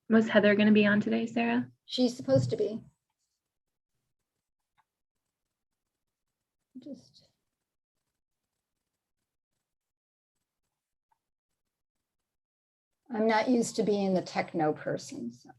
Was Heather going to be on today, Sarah? She's supposed to be. I'm not used to being the techno person. So.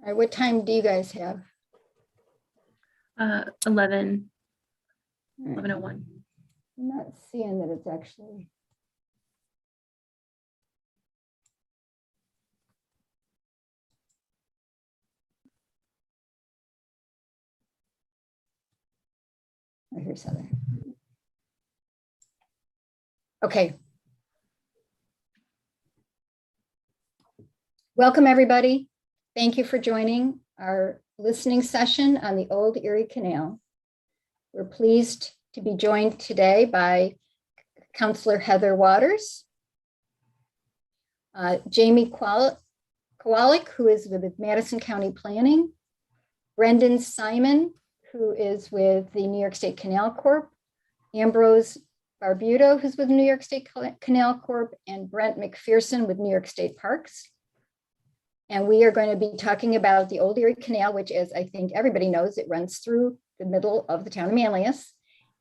All right, what time do you guys have? 11:01. I'm not seeing that it's actually. Oh, here's Heather. Okay. Welcome, everybody. Thank you for joining our listening session on the Old Erie Canal. We're pleased to be joined today by Councilor Heather Waters, Jamie Kowalik, who is with Madison County Planning, Brendan Simon, who is with the New York State Canal Corp, Ambrose Barbuto, who's with New York State Canal Corp, and Brent McPherson with New York State Parks. And we are going to be talking about the Old Erie Canal, which, as I think everybody knows, it runs through the middle of the town of Manlius.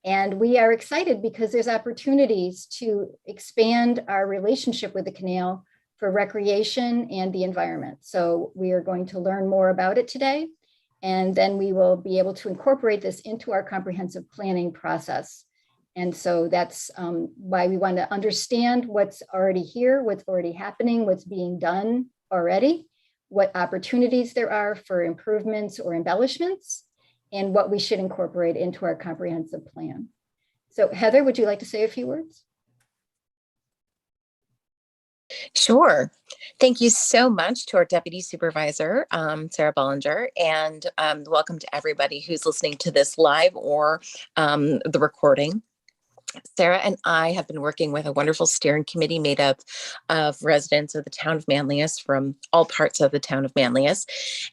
And we are excited because there's opportunities to expand our relationship with the canal for recreation and the environment. So we are going to learn more about it today. And then we will be able to incorporate this into our comprehensive planning process. And so that's why we want to understand what's already here, what's already happening, what's being done already, what opportunities there are for improvements or embellishments, and what we should incorporate into our comprehensive plan. So Heather, would you like to say a few words? Sure. Thank you so much to our Deputy Supervisor, Sarah Bollinger, and welcome to everybody who's listening to this live or the recording. Sarah and I have been working with a wonderful steering committee made up of residents of the town of Manlius from all parts of the town of Manlius,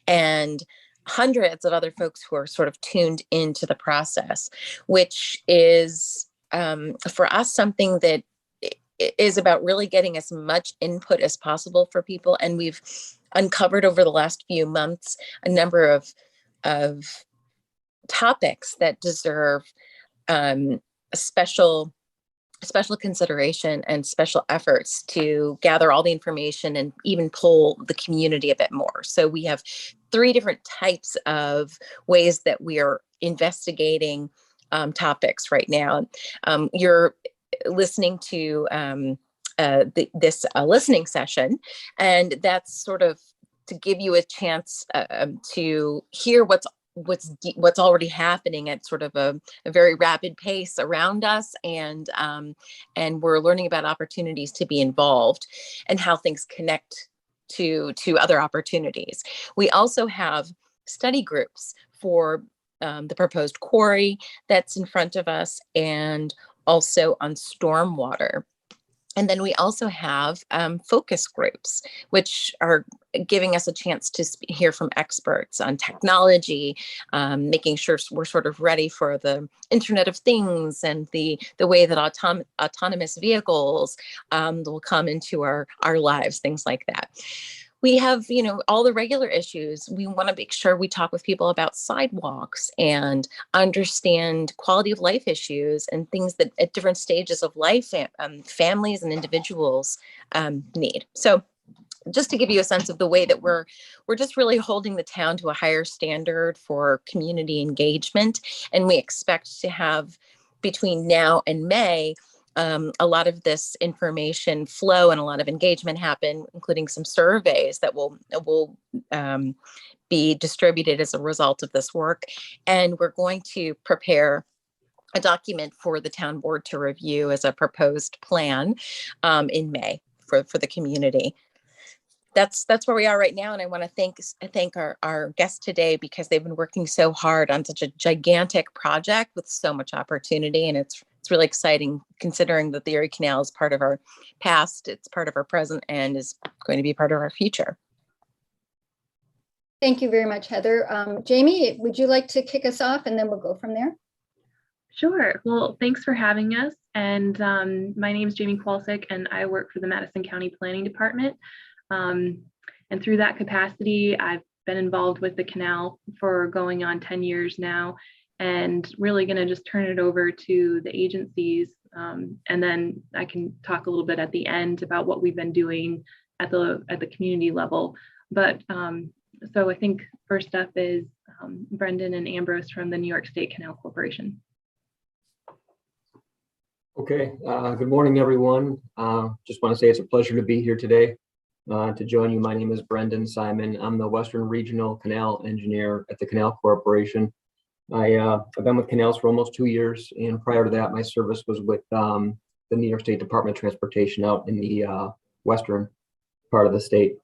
and hundreds of other folks who are sort of tuned into the process, which is for us something that is about really getting as much input as possible for people. And we've uncovered over the last few months a number of topics that deserve special consideration and special efforts to gather all the information and even poll the community a bit more. So we have 3 different types of ways that we are investigating topics right now. You're listening to this listening session, and that's sort of to give you a chance to hear what's already happening at sort of a very rapid pace around us, and we're learning about opportunities to be involved and how things connect to other opportunities. We also have study groups for the proposed quarry that's in front of us, and also on stormwater. And then we also have focus groups, which are giving us a chance to hear from experts on technology, making sure we're sort of ready for the Internet of Things and the way that autonomous vehicles will come into our lives, things like that. We have, all the regular issues. We want to make sure we talk with people about sidewalks and understand quality of life issues and things that at different stages of life, families and individuals need. So just to give you a sense of the way that we're just really holding the town to a higher standard for community engagement. And we expect to have between now and May, a lot of this information flow and a lot of engagement happen, including some surveys that will be distributed as a result of this work. And we're going to prepare a document for the town board to review as a proposed plan in May for the community. That's where we are right now. And I want to thank our guests today because they've been working so hard on such a gigantic project with so much opportunity. And it's really exciting considering that the Erie Canal is part of our past, it's part of our present, and is going to be part of our future. Thank you very much, Heather. Jamie, would you like to kick us off and then we'll go from there? Sure. Well, thanks for having us. And my name is Jamie Kwalsik, and I work for the Madison County Planning Department. And through that capacity, I've been involved with the canal for going on 10 years now, and really going to just turn it over to the agencies. And then I can talk a little bit at the end about what we've been doing at the community level. But so I think first up is Brendan and Ambrose from the New York State Canal Corporation. Okay, good morning, everyone. Just want to say it's a pleasure to be here today to join you. My name is Brendan Simon. I'm the Western Regional Canal Engineer at the Canal Corporation. I've been with canals for almost 2 years, and prior to that, my service was with the New York State Department of Transportation out in the western part of the state.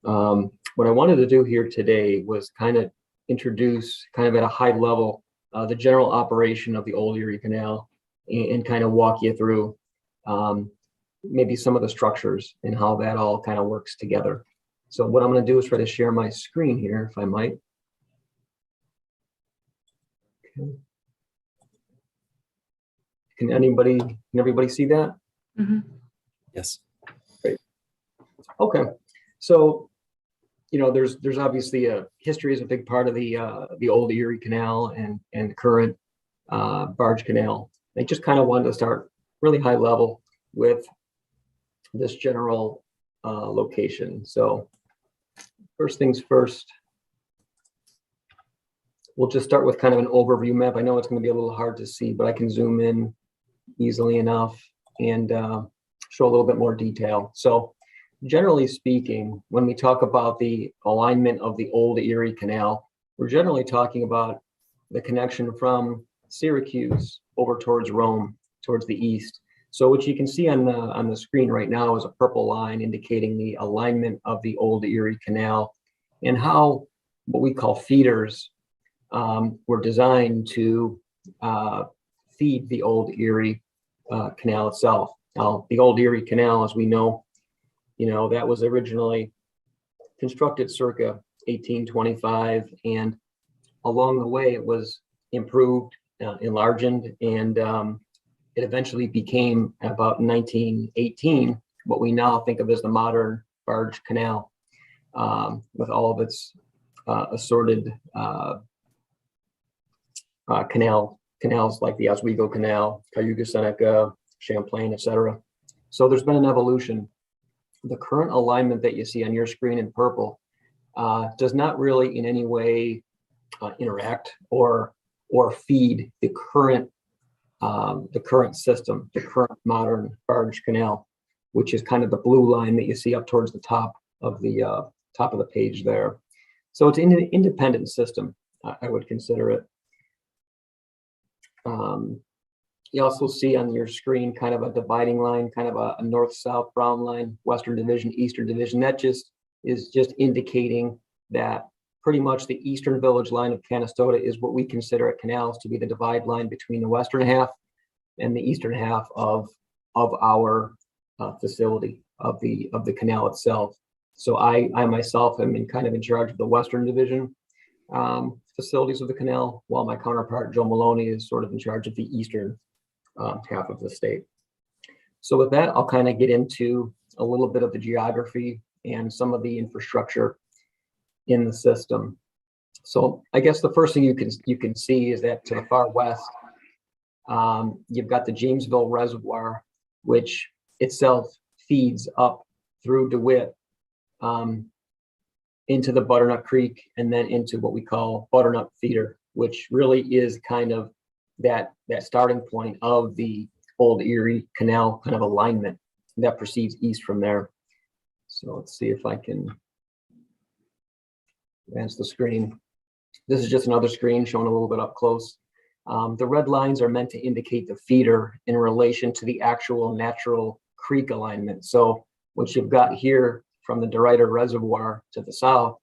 What I wanted to do here today was kind of introduce, kind of at a high level, the general operation of the Old Erie Canal and kind of walk you through maybe some of the structures and how that all kind of works together. So what I'm going to do is try to share my screen here, if I might. Okay. Can everybody see that? Mm-hmm. Yes. Great. Okay. So, there's obviously history is a big part of the Old Erie Canal and the current barge canal. I just kind of wanted to start really high level with this general location. So first things first, we'll just start with kind of an overview map. I know it's going to be a little hard to see, but I can zoom in easily enough and show a little bit more detail. So generally speaking, when we talk about the alignment of the Old Erie Canal, we're generally talking about the connection from Syracuse over towards Rome, towards the east. So what you can see on the screen right now is a purple line indicating the alignment of the Old Erie Canal and how what we call feeders were designed to feed the Old Erie Canal itself. Now, the Old Erie Canal, as we know, that was originally constructed circa 1825, and along the way it was improved, enlarged, and it eventually became, about 1918, what we now think of as the modern barge canal, with all of its assorted canals like the Oswego Canal, Cayuga Seneca, Champlain, etc. So there's been an evolution. The current alignment that you see on your screen in purple does not really in any way interact or feed the current system, the current modern barge canal, which is kind of the blue line that you see up towards the top of the page there. So it's an independent system, I would consider it. You also see on your screen kind of a dividing line, kind of a north-south brown line, Western Division, Eastern Division. That is just indicating that pretty much the eastern village line of Canastota is what we consider at canals to be the divide line between the western half and the eastern half of our facility of the canal itself. So I myself am in charge of the Western Division facilities of the canal, while my counterpart Joe Maloney is sort of in charge of the eastern half of the state. So with that, I'll kind of get into a little bit of the geography and some of the infrastructure in the system. So I guess the first thing you can see is that to the far west, you've got the Jamesville Reservoir, which itself feeds up through DeWitt into the Butternut Creek and then into what we call Butternut Feeder, which really is kind of that starting point of the old Erie Canal kind of alignment that proceeds east from there. So let's see if I can advance the screen. This is just another screen showing a little bit up close. The red lines are meant to indicate the feeder in relation to the actual natural creek alignment. So what you've got here from the DeRuyter Reservoir to the south,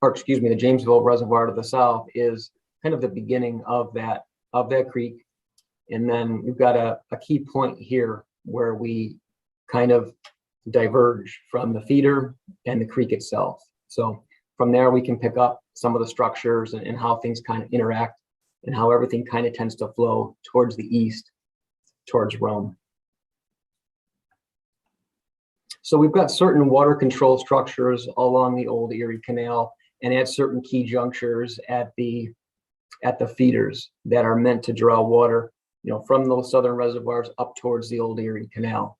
or excuse me, the Jamesville Reservoir to the south is kind of the beginning of that creek. And then we've got a key point here where we kind of diverge from the feeder and the creek itself. So from there, we can pick up some of the structures and how things kind of interact and how everything kind of tends to flow towards the east, towards Rome. So we've got certain water control structures along the old Erie Canal and at certain key junctures at the feeders that are meant to draw water, from those southern reservoirs up towards the old Erie Canal.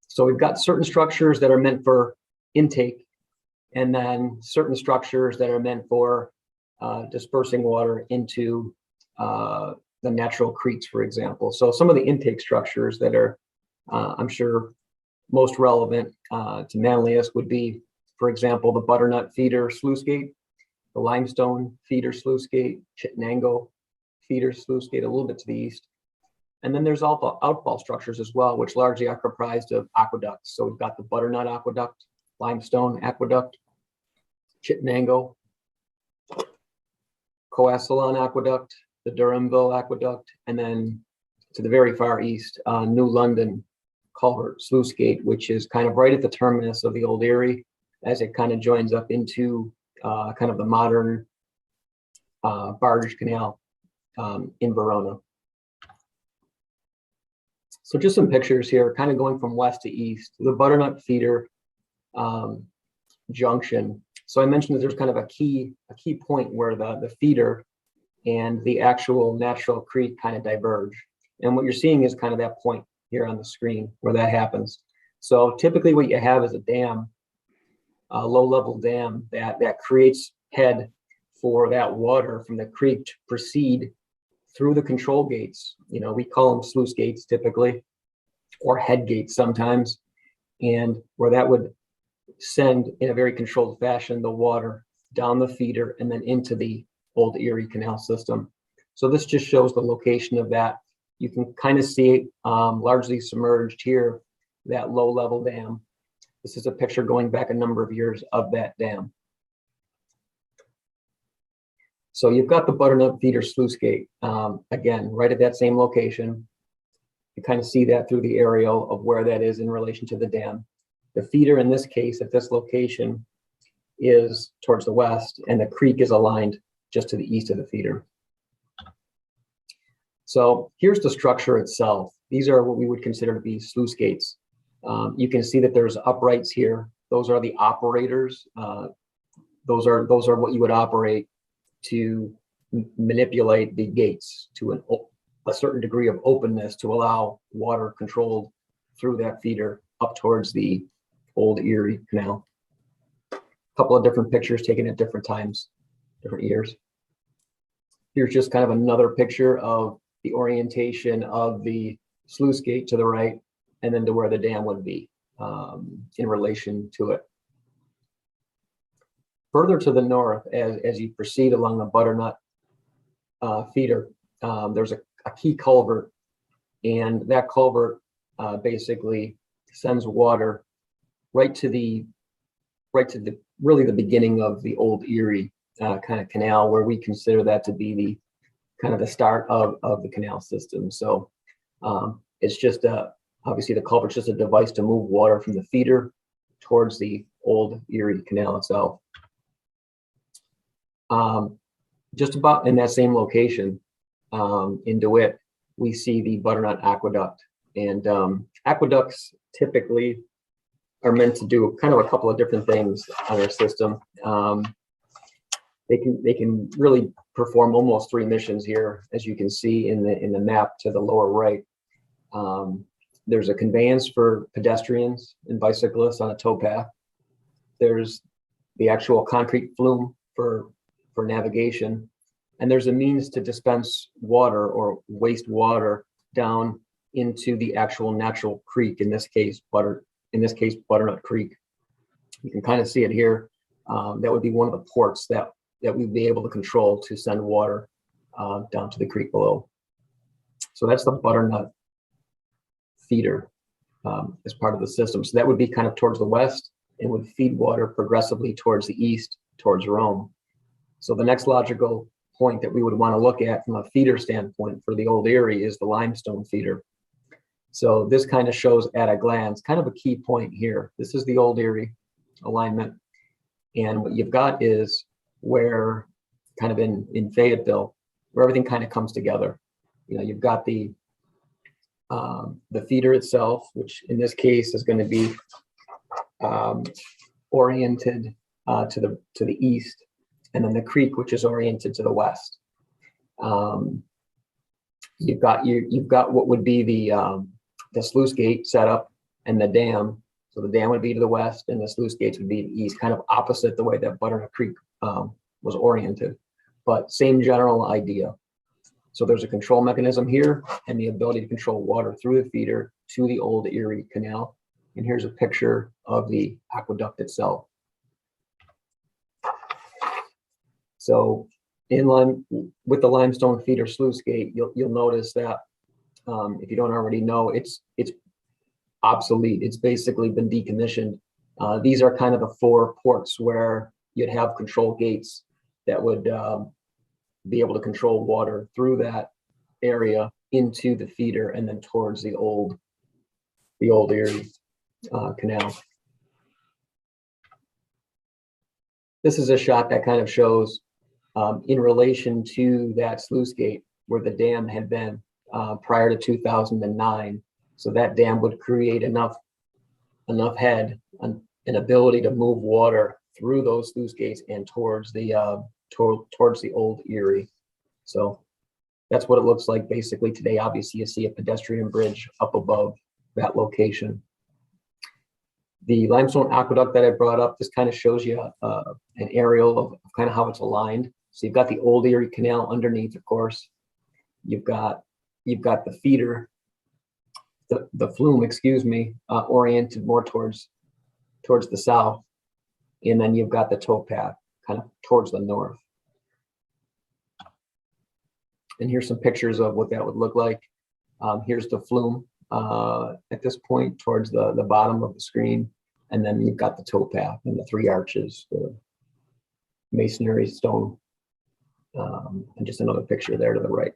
So we've got certain structures that are meant for intake, and then certain structures that are meant for dispersing water into the natural creeks, for example. So some of the intake structures that are, I'm sure, most relevant to Manlius would be, for example, the Butternut Feeder Sluice Gate, the Limestone Feeder Sluice Gate, Chittenango Feeder Sluice Gate a little bit to the east. And then there's also outfall structures as well, which largely are comprised of aqueducts. So we've got the Butternut Aqueduct, Limestone Aqueduct, Chittenango, Coassalon Aqueduct, the Durhamville Aqueduct, and then to the very far east, New London Culvert Sluice Gate, which is kind of right at the terminus of the old Erie as it kind of joins up into kind of the modern barge canal in Verona. So just some pictures here, kind of going from west to east, the Butternut Feeder junction. So I mentioned that there's kind of a key point where the feeder and the actual natural creek kind of diverge. And what you're seeing is kind of that point here on the screen where that happens. So typically what you have is a dam, a low-level dam that creates head for that water from the creek to proceed through the control gates. We call them sluice gates typically, or head gates sometimes, and where that would send in a very controlled fashion the water down the feeder and then into the old Erie Canal system. So this just shows the location of that. You can kind of see it largely submerged here, that low-level dam. This is a picture going back a number of years of that dam. So you've got the Butternut Feeder Sluice Gate, again, right at that same location. You kind of see that through the aerial of where that is in relation to the dam. The feeder in this case at this location is towards the west, and the creek is aligned just to the east of the feeder. So here's the structure itself. These are what we would consider to be sluice gates. You can see that there's uprights here. Those are the operators. Those are what you would operate to manipulate the gates to a certain degree of openness to allow water controlled through that feeder up towards the old Erie Canal. A couple of different pictures taken at different times, different years. Here's just kind of another picture of the orientation of the sluice gate to the right and then to where the dam would be in relation to it. Further to the north, as you proceed along the Butternut feeder, there's a key culvert, and that culvert basically sends water right to really the beginning of the old Erie kind of canal, where we consider that to be the kind of the start of the canal system. So it's just a Obviously, the culvert's just a device to move water from the feeder towards the old Erie Canal itself. Just about in that same location, in DeWitt, we see the Butternut Aqueduct. And aqueducts typically are meant to do kind of a couple of different things on our system. They can really perform almost 3 missions here, as you can see in the map to the lower right. There's a conveyance for pedestrians and bicyclists on a towpath. There's the actual concrete flume for navigation, and there's a means to dispense water or waste water down into the actual natural creek. In this case, Butternut Creek. You can kind of see it here. That would be one of the ports that we'd be able to control to send water down to the creek below. So that's the Butternut feeder as part of the system. So that would be kind of towards the west and would feed water progressively towards the east, towards Rome. So the next logical point that we would want to look at from a feeder standpoint for the old Erie is the limestone feeder. So this kind of shows at a glance kind of a key point here. This is the old Erie alignment. And what you've got is where kind of in Fayetteville, where everything kind of comes together. You know, you've got the feeder itself, which in this case is going to be oriented to the east, and then the creek, which is oriented to the west. You've got what would be the sluice gate setup and the dam. So the dam would be to the west, and the sluice gates would be to the east, kind of opposite the way that Butternut Creek was oriented, but same general idea. So there's a control mechanism here and the ability to control water through the feeder to the old Erie Canal. And here's a picture of the aqueduct itself. So in line with the limestone feeder sluice gate, you'll notice that if you don't already know, it's obsolete. It's basically been decommissioned. These are kind of the 4 ports where you'd have control gates that would be able to control water through that area into the feeder and then towards the old Erie Canal. This is a shot that kind of shows in relation to that sluice gate where the dam had been prior to 2009. So that dam would create enough head, an ability to move water through those sluice gates and towards the old Erie. So that's what it looks like basically today. Obviously, you see a pedestrian bridge up above that location. The limestone aqueduct that I brought up, this kind of shows you an aerial of kind of how it's aligned. So you've got the old Erie Canal underneath, of course. You've got the feeder, the flume, excuse me, oriented more towards the south. And then you've got the towpath kind of towards the north. And here's some pictures of what that would look like. Here's the flume at this point towards the bottom of the screen. And then you've got the towpath and the 3 arches, the masonry stone, and just another picture there to the right.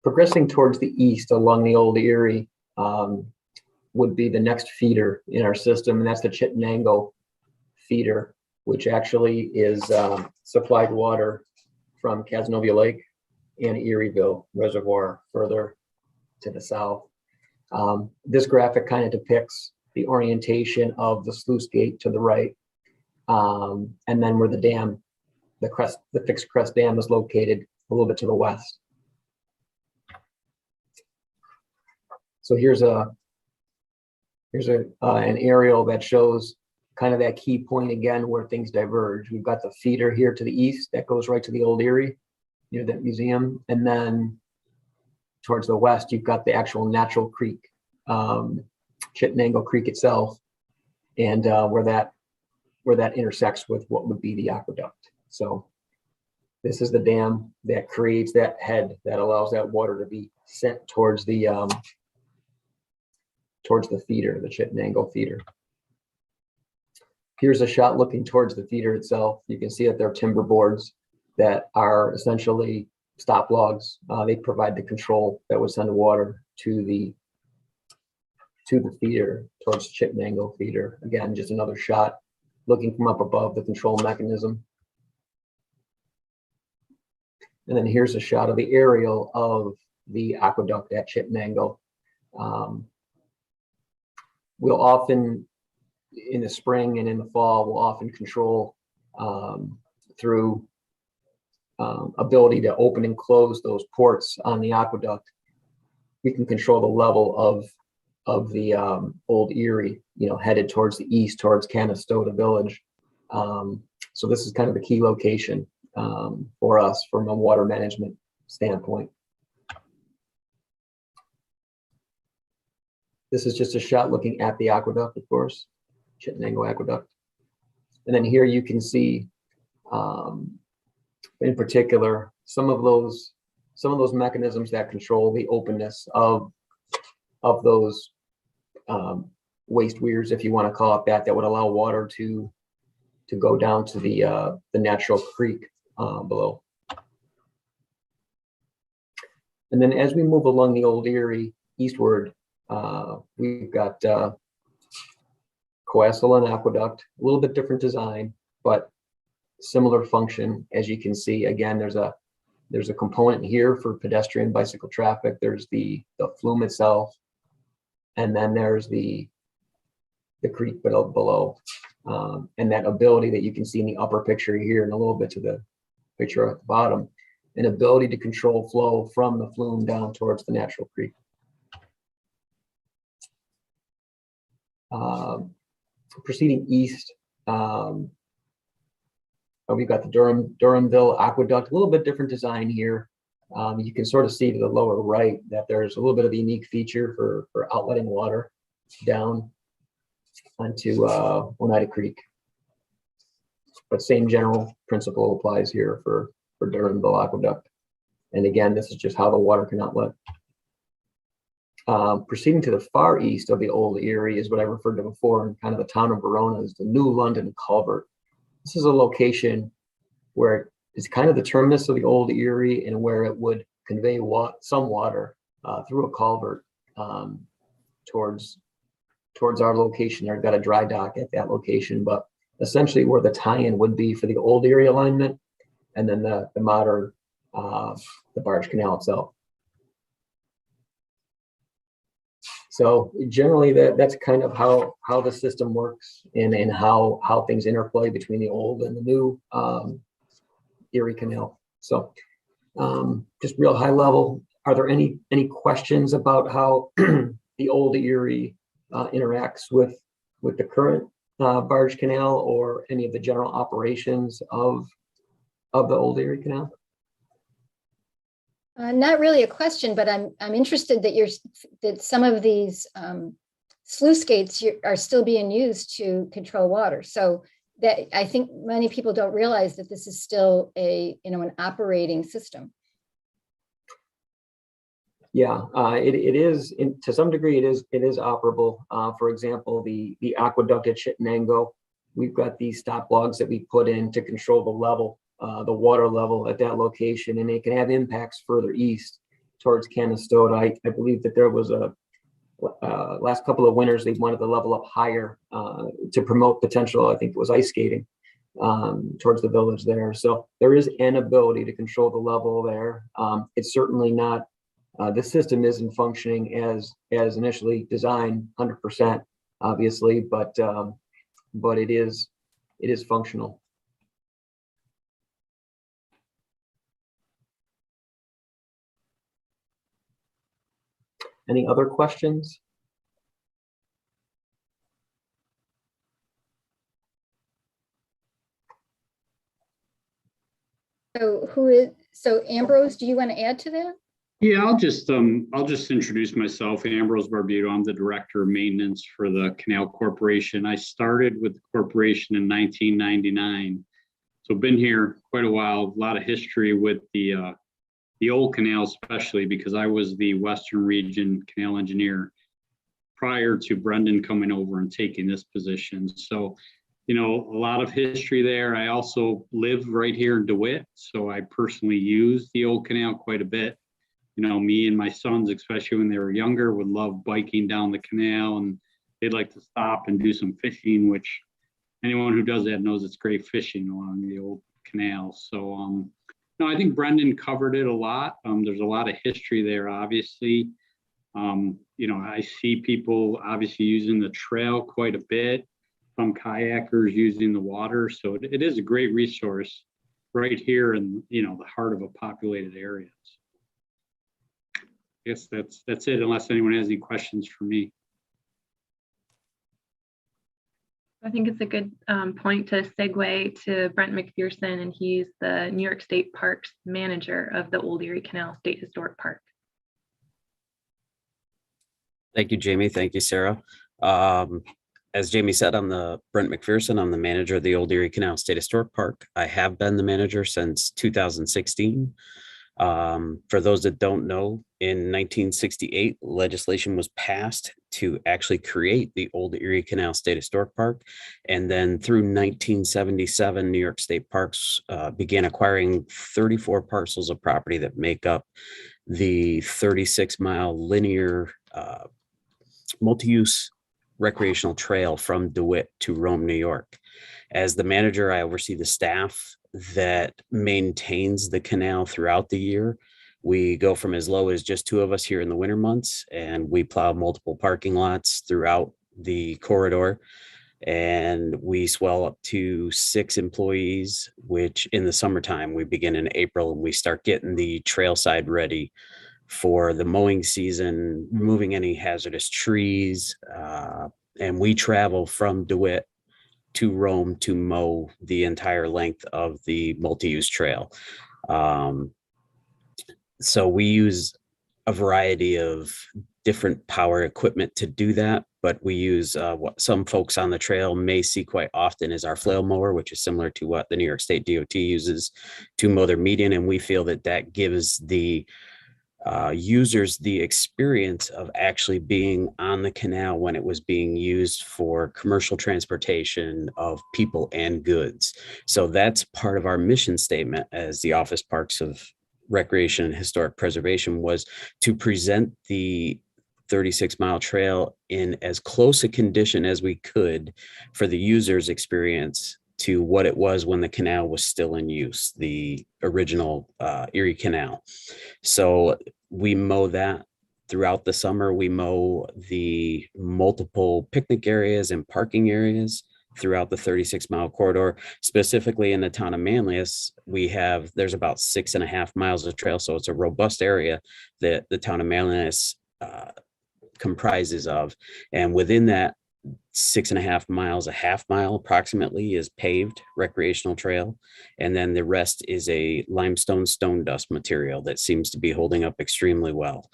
Progressing towards the east along the old Erie would be the next feeder in our system, and that's the Chittenango feeder, which actually is supplied water from Cazenovia Lake and Erieville Reservoir further to the south. This graphic kind of depicts the orientation of the sluice gate to the right, and then where the dam, the fixed crest dam, is located a little bit to the west. So here's an aerial that shows kind of that key point again where things diverge. We've got the feeder here to the east that goes right to the old Erie near that museum, and then towards the west you've got the actual natural creek, Chittenango Creek itself, and where that intersects with what would be the aqueduct. So this is the dam that creates that head that allows that water to be sent towards the feeder, the Chittenango feeder. Here's a shot looking towards the feeder itself. You can see that there are timber boards that are essentially stop logs. They provide the control that would send water to the to the feeder, towards Chittenango feeder. Again, just another shot looking from up above the control mechanism. And then here's a shot of the aerial of the aqueduct at Chittenango. We'll often, in the spring and in the fall, we'll often control through ability to open and close those ports on the aqueduct. We can control the level of the old Erie, headed towards the east, towards Canastota Village. So this is kind of the key location for us from a water management standpoint. This is just a shot looking at the aqueduct, of course, Chittenango Aqueduct. And then here you can see, in particular, some of those mechanisms that control the openness of those waste weirs, if you want to call it that would allow water to go down to the natural creek below. And then as we move along the old Erie eastward, we've got Coasalan Aqueduct, a little bit different design, but similar function. As you can see, again, there's a component here for pedestrian bicycle traffic. There's the flume itself, and then there's the creek below. And that ability that you can see in the upper picture here and a little bit to the picture at the bottom, an ability to control flow from the flume down towards the natural creek. Proceeding east, we've got the Durhamville Aqueduct, a little bit different design here. You can sort of see to the lower right that there's a little bit of a unique feature for outletting water down onto Oneida Creek. But same general principle applies here for Durhamville Aqueduct. And again, this is just how the water can outlet. Proceeding to the far east of the old Erie is what I referred to before in kind of the town of Verona, is the New London Culvert. This is a location where it's kind of the terminus of the old Erie and where it would convey some water through a culvert towards our location. They've got a dry dock at that location, but essentially where the tie-in would be for the old Erie alignment, and then the modern the barge canal itself. So generally, that's kind of how the system works and how things interplay between the old and the new Erie Canal. So just real high level, are there any questions about how the old Erie interacts with the current barge canal or any of the general operations of the old Erie Canal? Not really a question, but I'm interested that some of these sluice gates are still being used to control water. So that I think many people don't realize that this is still an operating system. Yeah, it is to some degree. It is operable. For example, the aqueduct at Chittenango, we've got these stop logs that we put in to control the level. The water level at that location, and it can have impacts further east towards Canastota. I believe that there was a last couple of winters they wanted to level up higher to promote potential, I think it was ice skating towards the village there. So there is an ability to control the level there. It's certainly not, the system isn't functioning as initially designed 100%, obviously, but it is functional. Any other questions? So Ambrose, do you want to add to that? Yeah, I'll just introduce myself. Ambrose Barbuto. I'm the director of maintenance for the Canal Corporation. I started with the corporation in 1999, so been here quite a while. A lot of history with the old canal, especially because I was the Western Region canal engineer prior to Brendan coming over and taking this position. So, a lot of history there. I also live right here in DeWitt, so I personally use the old canal quite a bit. me and my sons, especially when they were younger, would love biking down the canal, and they'd like to stop and do some fishing, which anyone who does that knows it's great fishing along the old canal. So, no, I think Brendan covered it a lot. There's a lot of history there, obviously. I see people obviously using the trail quite a bit, some kayakers using the water. So it is a great resource right here in, the heart of a populated area. I guess that's it, unless anyone has any questions for me. I think it's a good point to segue to Brent McPherson, and he's the New York State Parks Manager of the Old Erie Canal State Historic Park. Thank you, Jamie. Thank you, Sarah. As Jamie said, I'm the Brent McPherson. I'm the manager of the Old Erie Canal State Historic Park. I have been the manager since 2016. For those that don't know, in 1968, legislation was passed to actually create the Old Erie Canal State Historic Park. And then through 1977, New York State Parks began acquiring 34 parcels of property that make up the 36-mile linear multi-use recreational trail from DeWitt to Rome, New York. As the manager, I oversee the staff that maintains the canal throughout the year. We go from as low as just 2 of us here in the winter months, and we plow multiple parking lots throughout the corridor. And we swell up to 6 employees, which in the summertime, we begin in April, and we start getting the trail side ready for the mowing season, removing any hazardous trees. And we travel from DeWitt to Rome to mow the entire length of the multi-use trail. So we use a variety of different power equipment to do that, but we use what some folks on the trail may see quite often is our flail mower, which is similar to what the New York State DOT uses to mow their median. And we feel that that gives the users the experience of actually being on the canal when it was being used for commercial transportation of people and goods. So that's part of our mission statement as the Office Parks of Recreation and Historic Preservation, was to present the 36-mile trail in as close a condition as we could for the user's experience to what it was when the canal was still in use, the original Erie Canal. So we mow that throughout the summer. We mow the multiple picnic areas and parking areas throughout the 36-mile corridor. Specifically in the town of Manlius, there's about 6.5 miles of trail. So it's a robust area that the town of Manlius comprises of. And within that 6.5 miles, a half mile approximately is paved recreational trail. And then the rest is a limestone stone dust material that seems to be holding up extremely well.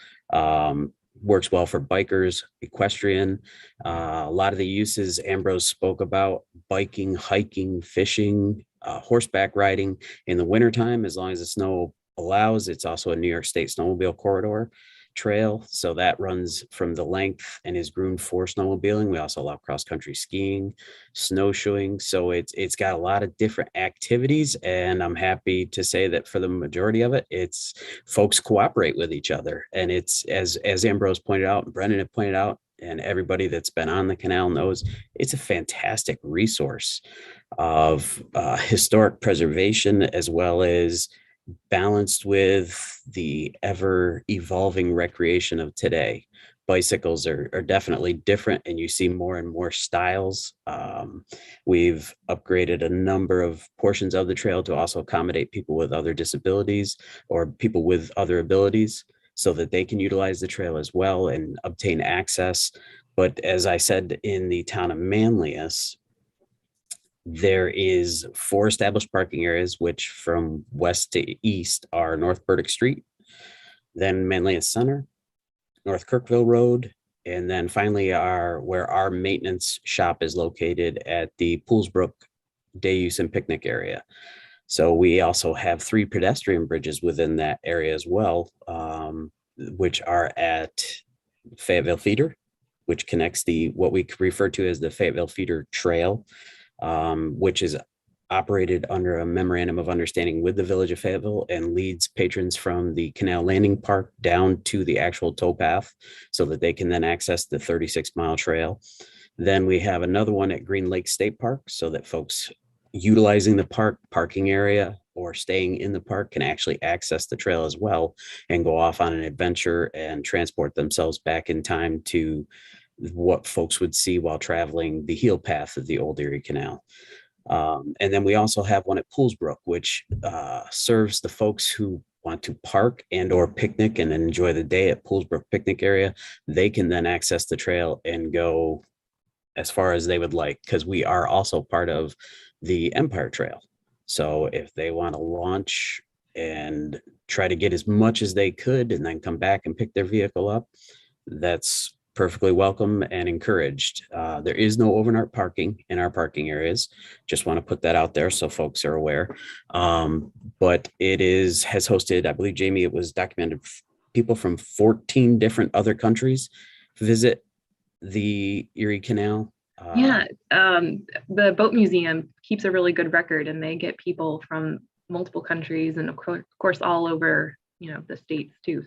Works well for bikers, equestrian. A lot of the uses Ambrose spoke about: biking, hiking, fishing, horseback riding in the wintertime, as long as the snow allows. It's also a New York State snowmobile corridor trail, so that runs from the length and is groomed for snowmobiling. We also allow cross-country skiing, snowshoeing, so it's got a lot of different activities. And I'm happy to say that for the majority of it, it's folks cooperate with each other. And it's, as Ambrose pointed out and Brendan had pointed out, and everybody that's been on the canal knows, it's a fantastic resource of historic preservation, as well as balanced with the ever evolving recreation of today. Bicycles are definitely different, and you see more and more styles. We've upgraded a number of portions of the trail to also accommodate people with other disabilities or people with other abilities, so that they can utilize the trail as well and obtain access. But as I said, in the town of Manlius, there is 4 established parking areas, which from west to east are North Burdick Street, then Manlius Center, North Kirkville Road, and then finally where our maintenance shop is located at the Poolsbrook Day Use and Picnic area. So we also have 3 pedestrian bridges within that area as well, which are at Fayetteville Feeder, which connects what we refer to as the Fayetteville Feeder Trail, which is operated under a memorandum of understanding with the Village of Fayetteville and leads patrons from the Canal Landing Park down to the actual towpath so that they can then access the 36-mile trail. Then we have another one at Green Lake State Park so that folks utilizing the parking area or staying in the park can actually access the trail as well and go off on an adventure and transport themselves back in time to what folks would see while traveling the heel path of the Old Erie Canal. And then we also have one at Poolsbrook, which serves the folks who want to park and or picnic and enjoy the day at Poolsbrook picnic area. They can then access the trail and go as far as they would like, because we are also part of the Empire Trail. So if they want to launch and try to get as much as they could and then come back and pick their vehicle up, that's perfectly welcome and encouraged. There is no overnight parking in our parking areas. Just want to put that out there so folks are aware. But it has hosted, I believe, Jamie, it was documented, people from 14 different other countries visit the Erie Canal. Yeah, the boat museum keeps a really good record, and they get people from multiple countries and of course all over, the states too.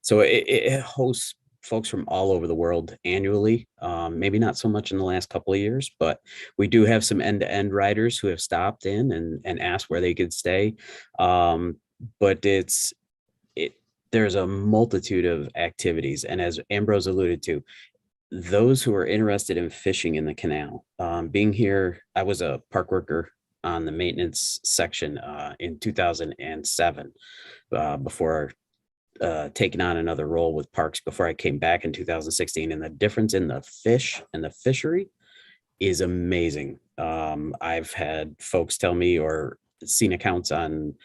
So it hosts folks from all over the world annually. Maybe not so much in the last couple of years, but we do have some end-to-end riders who have stopped in and asked where they could stay. But there's a multitude of activities, and as Ambrose alluded to, those who are interested in fishing in the canal, being here, I was a park worker on the maintenance section in 2007 before taking on another role with parks before I came back in 2016. And the difference in the fish and the fishery is amazing. I've had folks tell me or seen accounts on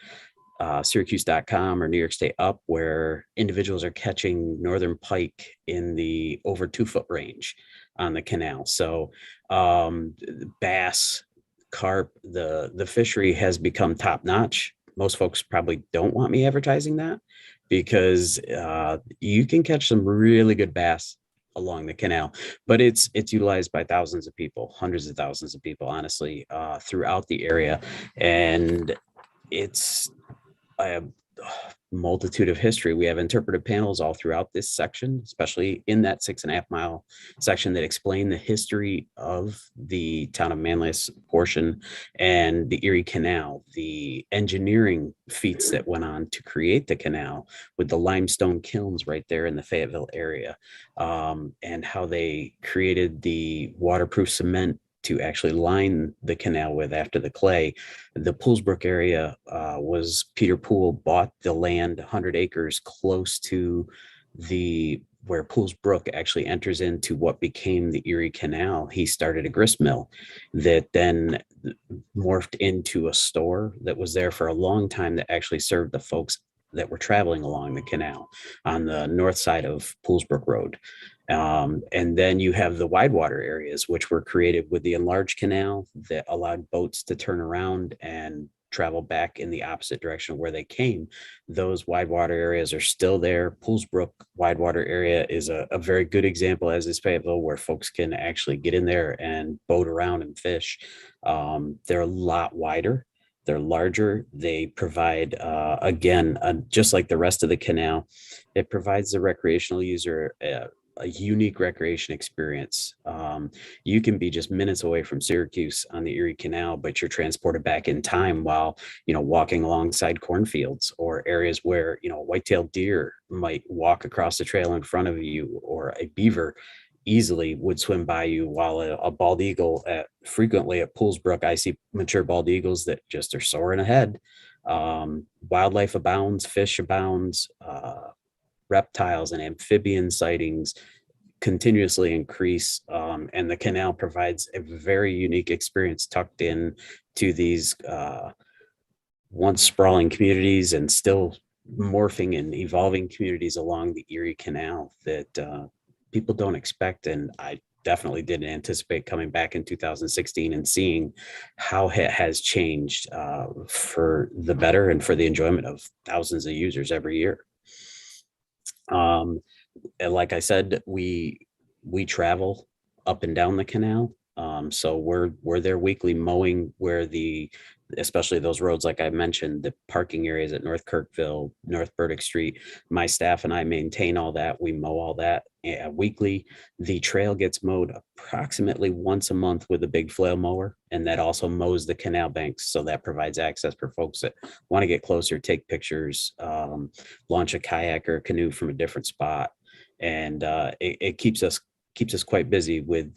Syracuse.com or New York State Up where individuals are catching northern pike in the over 2-foot range on the canal. So bass, carp, the fishery has become top notch. Most folks probably don't want me advertising that because you can catch some really good bass along the canal, but it's utilized by thousands of people, hundreds of thousands of people, honestly, throughout the area. And it's a multitude of history. We have interpretive panels all throughout this section, especially in that 6.5 mile section that explain the history of the town of Manlius portion and the Erie Canal, the engineering feats that went on to create the canal with the limestone kilns right there in the Fayetteville area, and how they created the waterproof cement to actually line the canal with after the clay. The Poolsbrook area was Peter Poole bought the land, 100 acres close to where Poolsbrook actually enters into what became the Erie Canal. He started a grist mill that then morphed into a store that was there for a long time that actually served the folks that were traveling along the canal on the north side of Poolsbrook Road. And then you have the wide water areas, which were created with the enlarged canal that allowed boats to turn around and travel back in the opposite direction of where they came. Those wide water areas are still there. Poolsbrook wide water area is a very good example, as is Fayetteville, where folks can actually get in there and boat around and fish. They're a lot wider. They're larger. They provide, again, just like the rest of the canal, it provides the recreational user a unique recreation experience. You can be just minutes away from Syracuse on the Erie Canal, but you're transported back in time while, walking alongside cornfields or areas where, a white-tailed deer might walk across the trail in front of you, or a beaver easily would swim by you, while a bald eagle frequently at Poolsbrook, I see mature bald eagles that just are soaring ahead. Wildlife abounds, fish abounds, reptiles and amphibian sightings continuously increase, and the canal provides a very unique experience tucked in to these once sprawling communities and still morphing and evolving communities along the Erie Canal that people don't expect. And I definitely didn't anticipate coming back in 2016 and seeing how it has changed for the better and for the enjoyment of thousands of users every year. And like I said, we travel up and down the canal. So we're there weekly mowing where especially those roads, like I mentioned, the parking areas at North Kirkville, North Burdick Street. My staff and I maintain all that. We mow all that weekly. The trail gets mowed approximately once a month with a big flail mower, and that also mows the canal banks. So that provides access for folks that want to get closer, take pictures, launch a kayak or a canoe from a different spot. And it keeps us quite busy with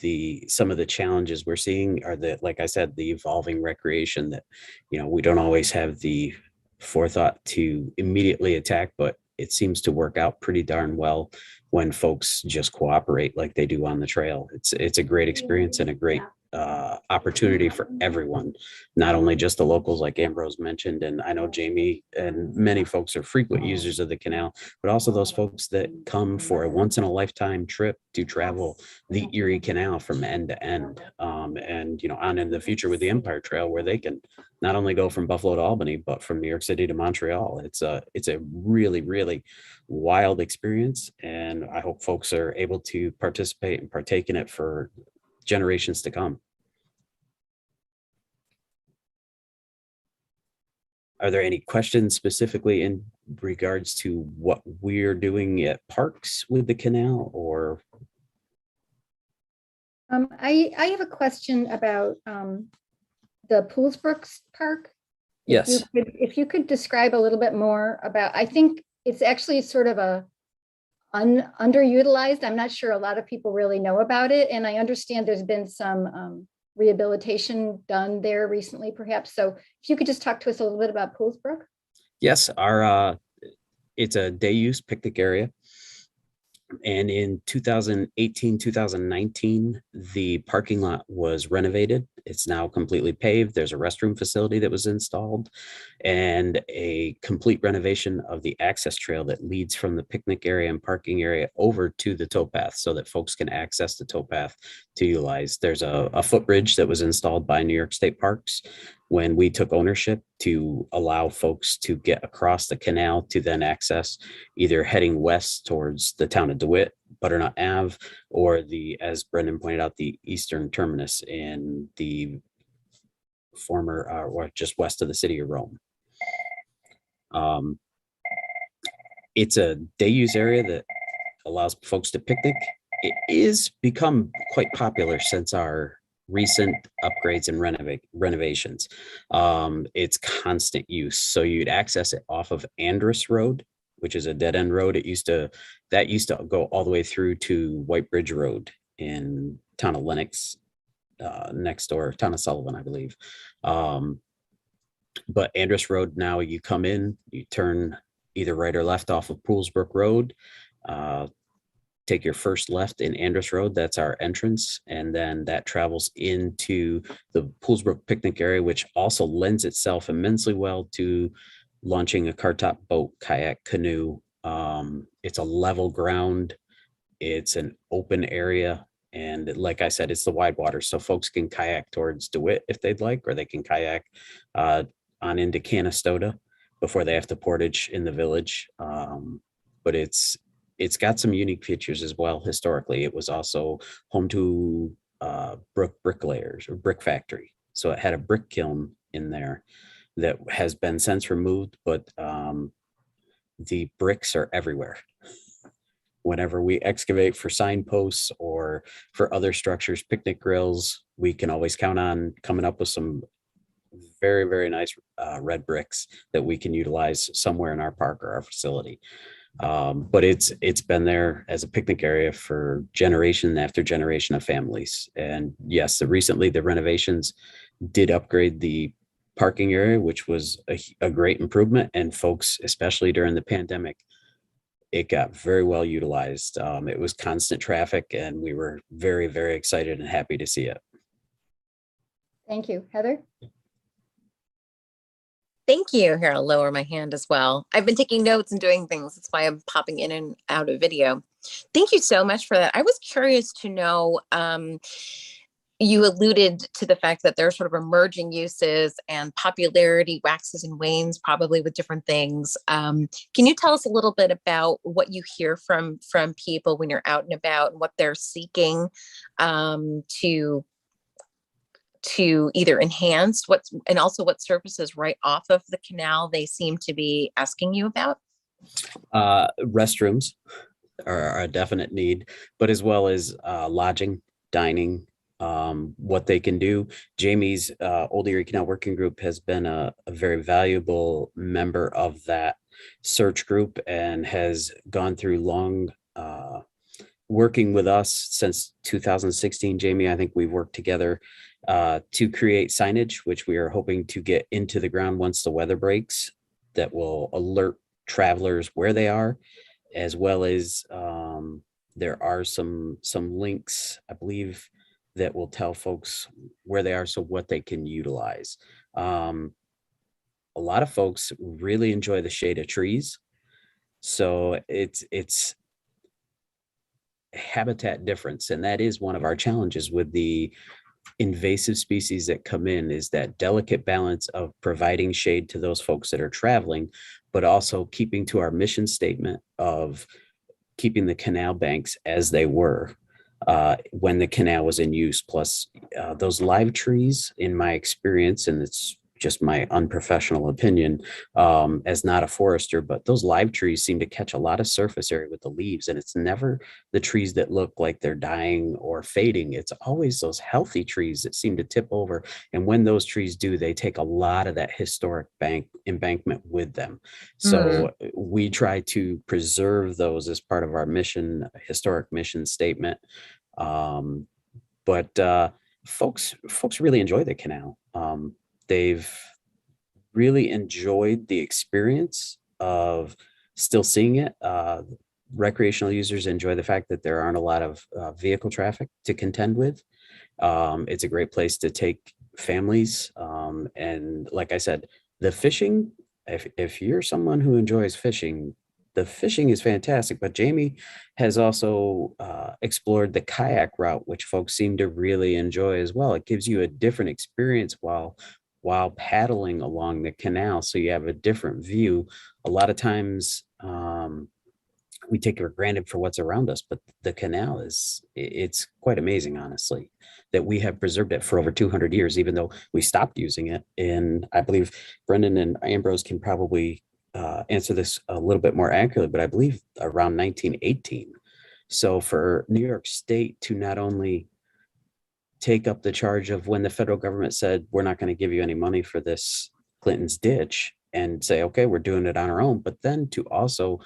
some of the challenges we're seeing are that, like I said, the evolving recreation that, we don't always have the forethought to immediately attack, but it seems to work out pretty darn well when folks just cooperate like they do on the trail. It's a great experience and a great opportunity for everyone, not only just the locals like Ambrose mentioned. And I know Jamie and many folks are frequent users of the canal, but also those folks that come for a once in a lifetime trip to travel the Erie Canal from end to end. And, on in the future with the Empire Trail, where they can not only go from Buffalo to Albany, but from New York City to Montreal. It's a really, really wild experience. And I hope folks are able to participate and partake in it for generations to come. Are there any questions specifically in regards to what we're doing at parks with the canal, or? I have a question about the Poolsbrook Park. Yes. If you could describe a little bit more about, I think it's actually sort of underutilized. I'm not sure a lot of people really know about it. And I understand there's been some rehabilitation done there recently, perhaps. So if you could just talk to us a little bit about Poolsbrook. Yes, it's a day use picnic area. And in 2018, 2019, the parking lot was renovated. It's now completely paved. There's a restroom facility that was installed and a complete renovation of the access trail that leads from the picnic area and parking area over to the towpath so that folks can access the towpath to utilize. There's a footbridge that was installed by New York State Parks when we took ownership to allow folks to get across the canal to then access either heading west towards the town of DeWitt, Butternut Ave, or as Brendan pointed out, the eastern terminus in the former, or just west of the city of Rome. It's a day use area that allows folks to picnic. It is become quite popular since our recent upgrades and renovations. It's constant use. So you'd access it off of Andrus Road, which is a dead end road. That used to go all the way through to White Bridge Road in town of Lenox, next door, town of Sullivan, I believe. But Andrus Road, now you come in, you turn either right or left off of Poolsbrook Road, take your first left in Andrus Road. That's our entrance. And then that travels into the Poolsbrook picnic area, which also lends itself immensely well to launching a car top boat, kayak, canoe. It's a level ground. It's an open area. And like I said, it's the wide water. So folks can kayak towards DeWitt if they'd like, or they can kayak on into Canastota before they have to portage in the village. But it's got some unique features as well. Historically, it was also home to bricklayers or brick factory. So it had a brick kiln in there that has been since removed, but the bricks are everywhere. Whenever we excavate for signposts or for other structures, picnic grills, we can always count on coming up with some very, very nice red bricks that we can utilize somewhere in our park or our facility. But it's been there as a picnic area for generation after generation of families. And yes, recently the renovations did upgrade the parking area, which was a great improvement. And folks, especially during the pandemic, it got very well utilized. It was constant traffic, and we were very, very excited and happy to see it. Thank you. Heather? Thank you. Here, I'll lower my hand as well. I've been taking notes and doing things. That's why I'm popping in and out of video. Thank you so much for that. I was curious to know, you alluded to the fact that there are sort of emerging uses and popularity waxes and wanes probably with different things. Can you tell us a little bit about what you hear from people when you're out and about and what they're seeking to to either enhance and also what services right off of the canal they seem to be asking you about? Restrooms are a definite need, but as well as lodging, dining, what they can do. Jamie's Old Erie Canal Working Group has been a very valuable member of that search group and has gone through long working with us since 2016. Jamie, I think we've worked together to create signage, which we are hoping to get into the ground once the weather breaks, that will alert travelers where they are, as well as there are some links, I believe, that will tell folks where they are, so what they can utilize. A lot of folks really enjoy the shade of trees, so it's habitat difference, and that is one of our challenges with the invasive species that come in, is that delicate balance of providing shade to those folks that are traveling, but also keeping to our mission statement of keeping the canal banks as they were when the canal was in use. Plus those live trees, in my experience, and it's just my unprofessional opinion as not a forester, but those live trees seem to catch a lot of surface area with the leaves, and it's never the trees that look like they're dying or fading. It's always those healthy trees that seem to tip over, and when those trees do, they take a lot of that historic embankment with them. So we try to preserve those as part of our mission, historic mission statement. But folks really enjoy the canal. They've really enjoyed the experience of still seeing it. Recreational users enjoy the fact that there aren't a lot of vehicle traffic to contend with. It's a great place to take families. And like I said, the fishing, if you're someone who enjoys fishing, the fishing is fantastic. But Jamie has also explored the kayak route, which folks seem to really enjoy as well. It gives you a different experience while paddling along the canal, so you have a different view. A lot of times we take it for granted for what's around us, but the canal it's quite amazing, honestly, that we have preserved it for over 200 years, even though we stopped using it. And I believe Brendan and Ambrose can probably answer this a little bit more accurately, but I believe around 1918. So for New York State to not only take up the charge of when the federal government said, we're not going to give you any money for this Clinton's ditch, and say, okay, we're doing it on our own, but then to also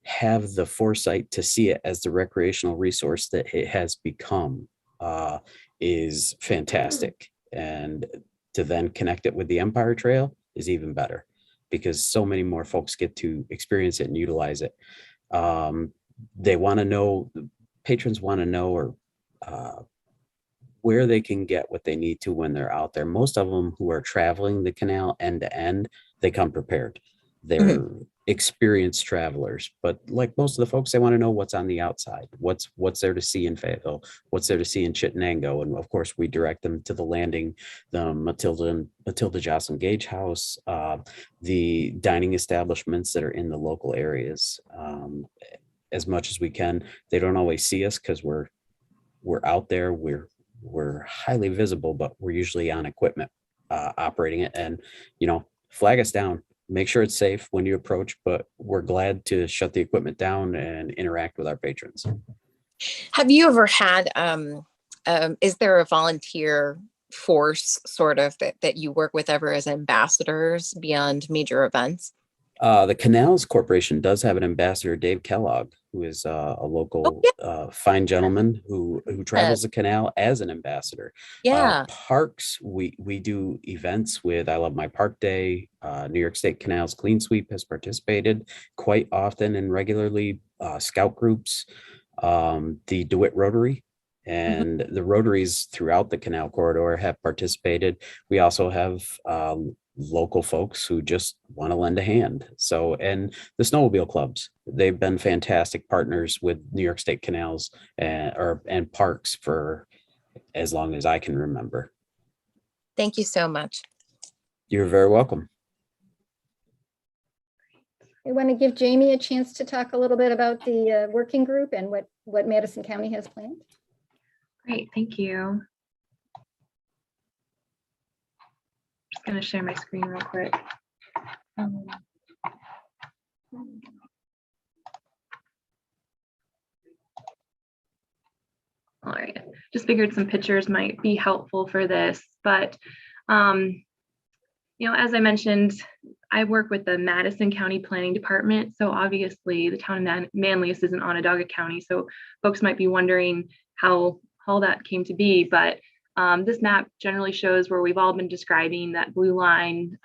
have the foresight to see it as the recreational resource that it has become is fantastic. And to then connect it with the Empire Trail is even better, because so many more folks get to experience it and utilize it. They want to know, patrons want to know, or where they can get what they need to when they're out there. Most of them who are traveling the canal end to end, they come prepared. They're experienced travelers, but like most of the folks, they want to know what's on the outside, what's there to see in Fayetteville, what's there to see in Chittenango. And of course, we direct them to the landing, the Matilda Jocelyn Gage House, the dining establishments that are in the local areas. As much as we can. They don't always see us because we're out there. We're highly visible, but we're usually on equipment operating it, and flag us down, make sure it's safe when you approach, but we're glad to shut the equipment down and interact with our patrons. Have you ever had is there a volunteer force sort of that you work with ever as ambassadors beyond major events? The Canals Corporation does have an ambassador, Dave Kellogg, who is a local fine gentleman who travels the canal as an ambassador. Parks, we do events with I Love My Park Day. New York State Canals Clean Sweep has participated quite often and regularly. Scout groups, the DeWitt Rotary, and the Rotaries throughout the canal corridor have participated. We also have local folks who just want to lend a hand. So, and the snowmobile clubs, they've been fantastic partners with New York State Canals and parks for as long as I can remember. Thank you so much. You're very welcome. I want to give Jamie a chance to talk a little bit about the working group and what Madison County has planned. Great, thank you. just going to share my screen real quick. Um, all right, just figured some pictures might be helpful for this, but you know, as I mentioned, I work with the Madison County Planning Department. So obviously the town of Manlius is in Onondaga County. So folks might be wondering how that came to be, but this map generally shows where we've all been describing. That blue line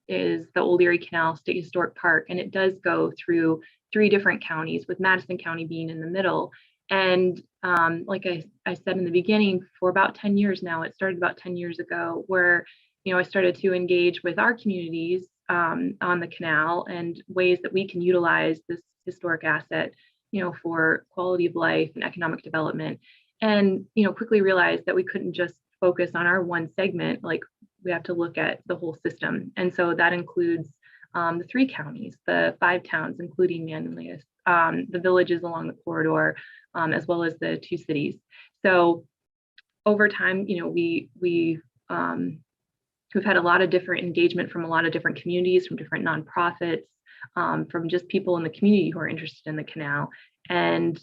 is the Old Erie Canal State Historic Park, and it does go through 3 different counties, with Madison County being in the middle. And like I said in the beginning, for about 10 years now, it started about 10 years ago, where you know, I started to engage with our communities on the canal and ways that we can utilize this historic asset, you know, for quality of life and economic development. And, you know, quickly realized that we couldn't just focus on our one segment, like we have to look at the whole system. And so that includes the 3 counties, the 5 towns, including Manlius, the villages along the corridor, as well as the 2 cities. So over time, you know, we've had a lot of different engagement from a lot of different communities, from different nonprofits, from just people in the community who are interested in the canal. And,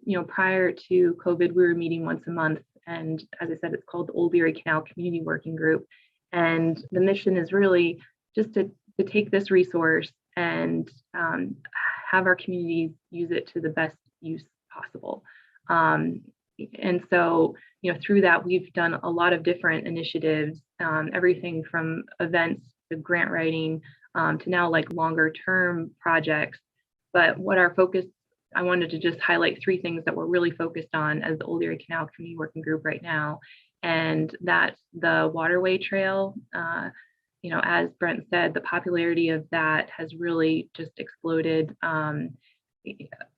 you know, prior to COVID, we were meeting once a month. And as I said, it's called the Old Erie Canal Community Working Group. And the mission is really just to take this resource and have our communities use it to the best use possible. And so, you know, through that, we've done a lot of different initiatives, everything from events to grant writing to now like longer term projects. But what our focus, I wanted to just highlight 3 things that we're really focused on as the Old Erie Canal Community Working Group right now. And that's the waterway trail. You know, as Brent said, the popularity of that has really just exploded. I'm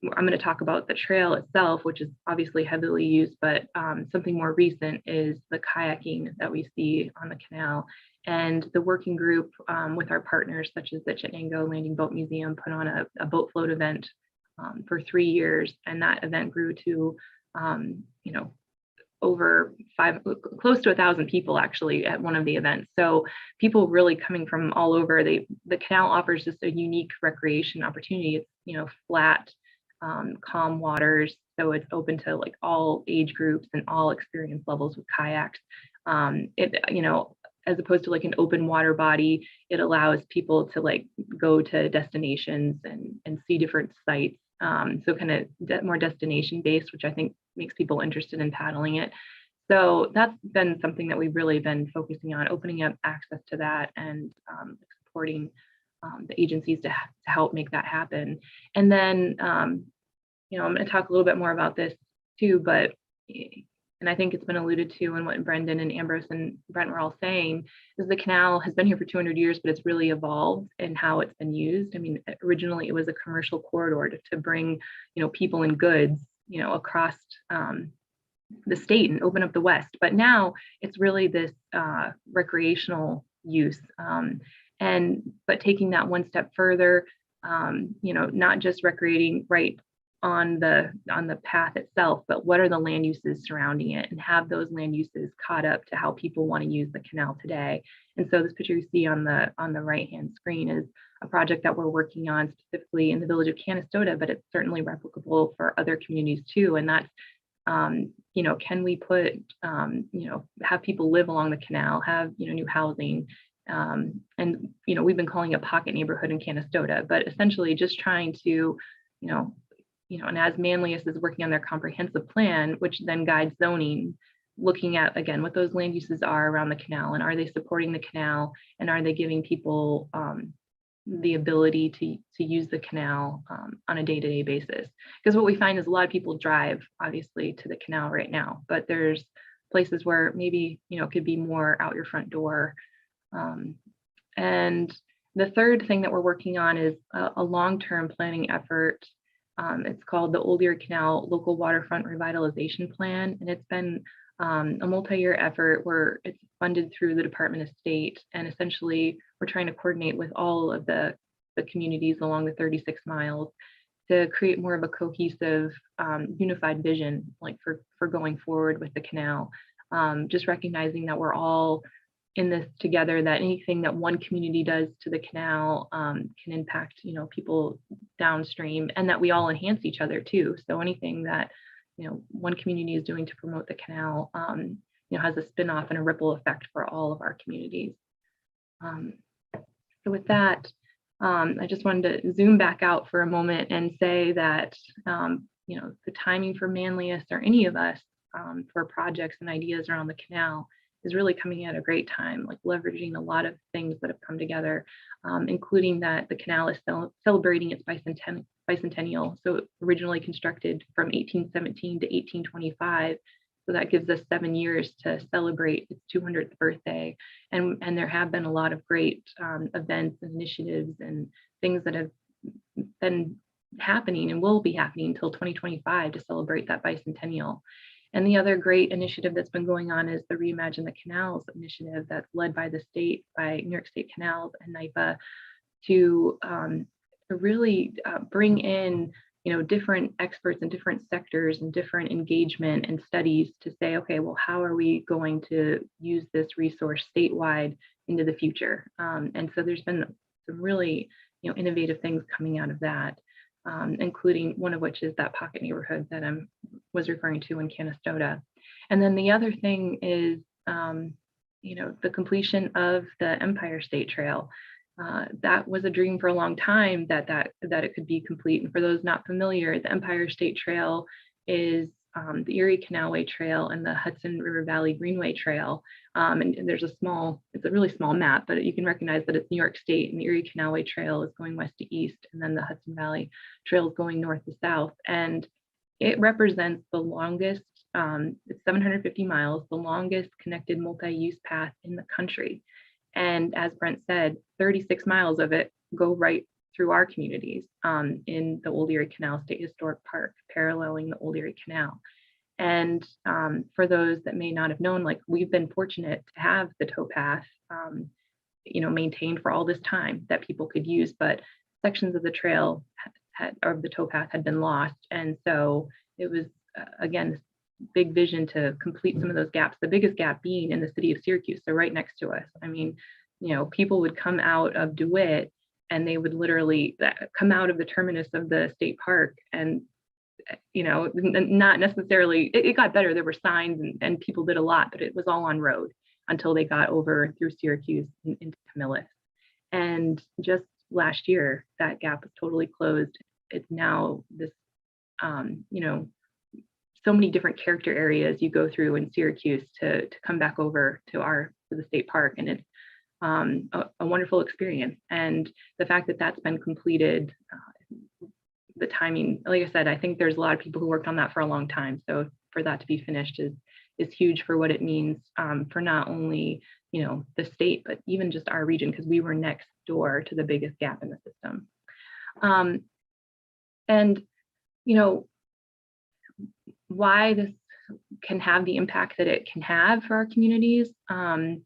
going to talk about the trail itself, which is obviously heavily used, but something more recent is the kayaking that we see on the canal. And the working group with our partners, such as the Chittenango Landing Boat Museum, put on a boat float event for 3 years. And that event grew to, you know, over close to 1,000 people actually at one of the events. So people really coming from all over. The canal offers just a unique recreation opportunity. It's, you know, flat, calm waters. So it's open to like all age groups and all experience levels with kayaks. It, you know, as opposed to like an open water body, it allows people to like go to destinations and see different sites. So kind of more destination based, which I think makes people interested in paddling it. So that's been something that we've really been focusing on, opening up access to that and supporting the agencies to help make that happen. And then, you know, I'm going to talk a little bit more about this too, but, and I think it's been alluded to in what Brendan and Ambrose and Brent were all saying, is the canal has been here for 200 years, but it's really evolved in how it's been used. I mean, originally it was a commercial corridor to bring, you know, people and goods, you know, across the state and open up the West. But now it's really this recreational use. But taking that one step further, you know, not just recreating right on the path itself, but what are the land uses surrounding it, and have those land uses caught up to how people want to use the canal today. And so this picture you see on the right hand screen is a project that we're working on specifically in the village of Canastota, but it's certainly replicable for other communities too. And that's, you know, can we put, you know, have people live along the canal, have, you know, new housing, and, you know, we've been calling it pocket neighborhood in Canastota, but essentially just trying to, and as Manlius is working on their comprehensive plan, which then guides zoning, looking at, again, what those land uses are around the canal, and are they supporting the canal, and are they giving people the ability to use the canal on a day-to-day basis? Because what we find is a lot of people drive, obviously, to the canal right now, but there's places where maybe, you know, it could be more out your front door. And the third thing that we're working on is a long-term planning effort. It's called the Old Erie Canal Local Waterfront Revitalization Plan, and it's been a multi-year effort where it's funded through the Department of State, and essentially we're trying to coordinate with all of the communities along the 36 miles to create more of a cohesive, unified vision, like for going forward with the canal. Just recognizing that we're all in this together, that anything that one community does to the canal can impact, people downstream, and that we all enhance each other too. So anything that, one community is doing to promote the canal, has a spin-off and a ripple effect for all of our communities. So with that, I just wanted to zoom back out for a moment and say that, the timing for Manlius or any of us for projects and ideas around the canal is really coming at a great time, like leveraging a lot of things that have come together, including that the canal is celebrating its bicentennial. So originally constructed from 1817 to 1825. So that gives us 7 years to celebrate its 200th birthday. And there have been a lot of great events and initiatives and things that have been happening and will be happening until 2025 to celebrate that bicentennial. And the other great initiative that's been going on is the Reimagine the Canals initiative that's led by the state, by New York State Canals and NYPA, to really bring in, different experts in different sectors and different engagement and studies to say, okay, well, how are we going to use this resource statewide into the future? And so there's been some really, innovative things coming out of that. Including one of which is that pocket neighborhood that I was referring to in Canastota. And then the other thing is, the completion of the Empire State Trail. That was a dream for a long time that it could be complete. And for those not familiar, the Empire State Trail is the Erie Canalway Trail and the Hudson River Valley Greenway Trail. And there's it's a really small map, but you can recognize that it's New York State, and the Erie Canalway Trail is going west to east, and then the Hudson Valley Trail is going north to south. And it represents the longest, it's 750 miles, the longest connected multi-use path in the country. And as Brent said, 36 miles of it go right through our communities in the Old Erie Canal State Historic Park, paralleling the Old Erie Canal. And for those that may not have known, like, we've been fortunate to have the towpath, maintained for all this time that people could use, but sections of the trail of the towpath had been lost. And so it was, again, this big vision to complete some of those gaps, the biggest gap being in the city of Syracuse, so right next to us. I mean, people would come out of DeWitt and they would literally come out of the terminus of the state park, and not necessarily, it got better. There were signs and people did a lot, but it was all on road until they got over through Syracuse into Camillus. And just last year, that gap was totally closed. It's now this, so many different character areas you go through in Syracuse to come back over to the state park. And it's a wonderful experience. And the fact that that's been completed, the timing, like I said, I think there's a lot of people who worked on that for a long time. So for that to be finished is huge for what it means for not only, the state, but even just our region, because we were next door to the biggest gap in the system. And, why this can have the impact that it can have for our communities. The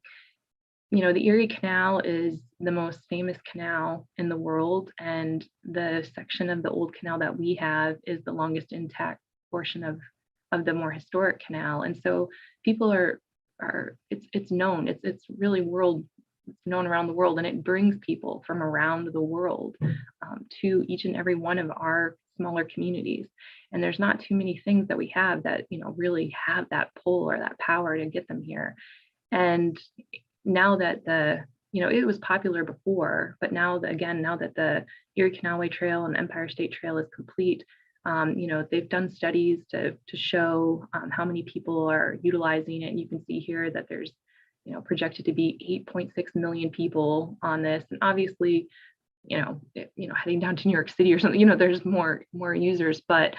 Erie Canal is the most famous canal in the world, and the section of the old canal that we have is the longest intact portion of the more historic canal. And so people it's known, it's really known around the world, and it brings people from around the world to each and every one of our smaller communities. And there's not too many things that we have that, really have that pull or that power to get them here. And now that it was popular before, but now that the Erie Canalway Trail and Empire State Trail is complete, they've done studies to show how many people are utilizing it. And you can see here that there's, projected to be 8.6 million people on this. And obviously, heading down to New York City or something, there's more users, but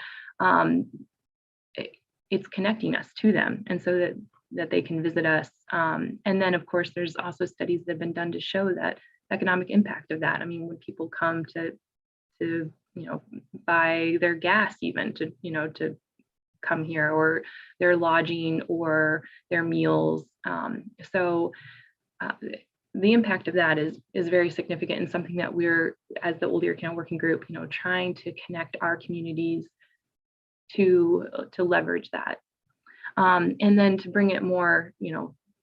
it's connecting us to them. And so that they can visit us. And then of course, there's also studies that have been done to show that economic impact of that. I mean, when people come to buy their gas, even to come here, or their lodging or their meals. So the impact of that is very significant, and something that we're, as the Old Erie Canal Working Group, trying to connect our communities to leverage that. And then to bring it more,